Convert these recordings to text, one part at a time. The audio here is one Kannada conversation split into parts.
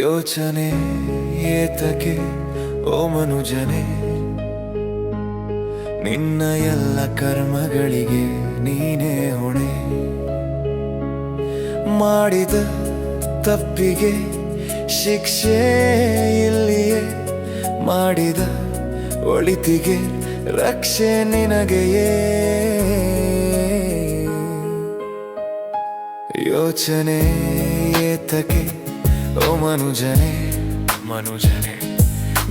ಯೋಚನೆ ಏತಕ್ಕೆ ಓ ಮನುಜನೇ, ನಿನ್ನ ಎಲ್ಲ ಕರ್ಮಗಳಿಗೆ ನೀನೇ ಹೊಣೆ. ಮಾಡಿದ ತಪ್ಪಿಗೆ ಶಿಕ್ಷೆ ಇಲ್ಲಿಯೇ, ಮಾಡಿದ ಒಳಿತಿಗೆ ರಕ್ಷೆ ನಿನಗೆಯೇ. ಯೋಚನೆ ಏತಕ್ಕೆ ಓ ಮನುಜನೇ,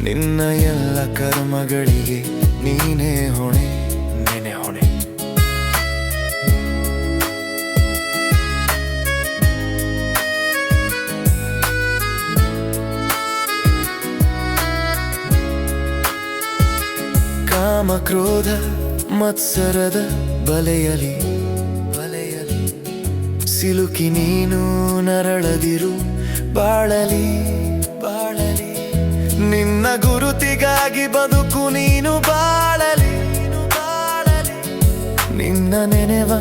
ನಿನ್ನ ಎಲ್ಲ ಕರ್ಮಗಳಿಗೆ ನೀನೇ ಹೊಣೆ, ನೀನೇ ಹೊಣೆ. ಕಾಮ ಕ್ರೋಧ ಮತ್ಸರದ ಬಲೆಯಲಿ ಸಿಲುಕಿ ನೀನು ನರಳದಿರು ಬಾಳಲಿ. ನಿನ್ನ ಗುರುತಿಗಾಗಿ ಬದುಕು ನೀನು ಬಾಳಲಿ. ನಿನ್ನ ನೆನೆವ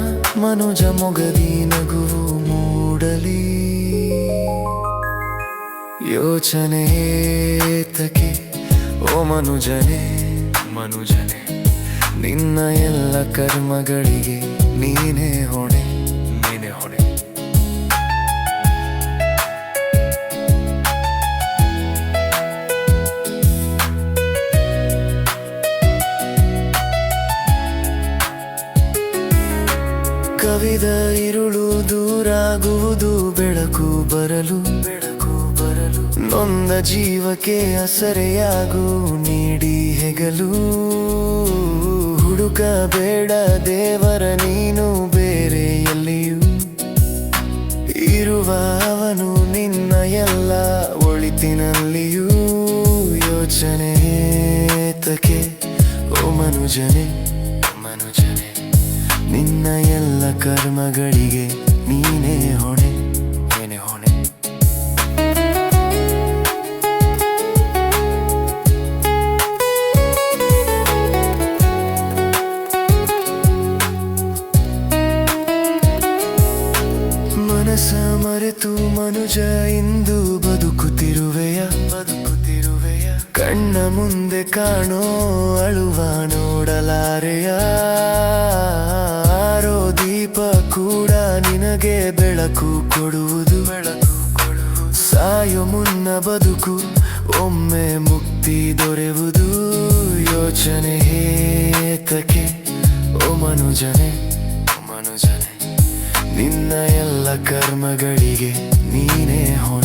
ಮನುಜ ಮೊಗದಿ ನಗುವು ಮೂಡಲಿ. ಯೋಚನೆ ಏತಕ್ಕೆ ಓ ಮನುಜನೇ, ನಿನ್ನ ಎಲ್ಲ ಕರ್ಮಗಳಿಗೆ ನೀನೇ ಹೊಣೆ, ನೀನೇ ಹೊಣೆ. ಕವಿದ ಇರುಳು ದೂರಾಗುವುದು ಬೆಳಕು ಬರಲು. ನೊಂದ ಜೀವಕ್ಕೆ ಅಸರೆಯಾಗು ನೀಡಿ ಹೆಗಲು. ಹುಡುಕಬೇಡ ದೇವರ ನೀನು ಬೇರೆ ಎಲ್ಲಿಯೂ, ಇರುವ ಅವನು ನಿನ್ನ ಎಲ್ಲ ಒಳಿತಿನಲ್ಲಿಯೂ. ಯೋಚನೆ ಏತಕ್ಕೆ ಓ ಮನುಜನೇ, ನಿನ್ನ ಎಲ್ಲ ಕರ್ಮಗಳಿಗೆ ನೀನೇ ಹೊಣೆ, ನೀನೇ ಹೊಣೆ. ಮನಸ ಮರೆತು ಮನುಜ ಇಂದು ಬದುಕುತ್ತಿರುವೆಯ. ಕಣ್ಣ ಮುಂದೆ ಕಾಣೋ ಅಳುವ ನೋಡಲಾರೆಯ. ಆರೋ ದೀಪ ಕೂಡ ನಿನಗೆ ಬೆಳಕು ಕೊಡುವುದು. ಸಾಯೋ ಮುನ್ನ ಬದುಕು ಒಮ್ಮೆ ಮುಕ್ತಿ ದೊರೆಯುವುದು. ಯೋಚನೆ ಏತಕ್ಕೆ ಓ ಮನುಜನೇ, ನಿನ್ನ ಎಲ್ಲ ಕರ್ಮಗಳಿಗೆ ನೀನೇ ಹೊಣೆ.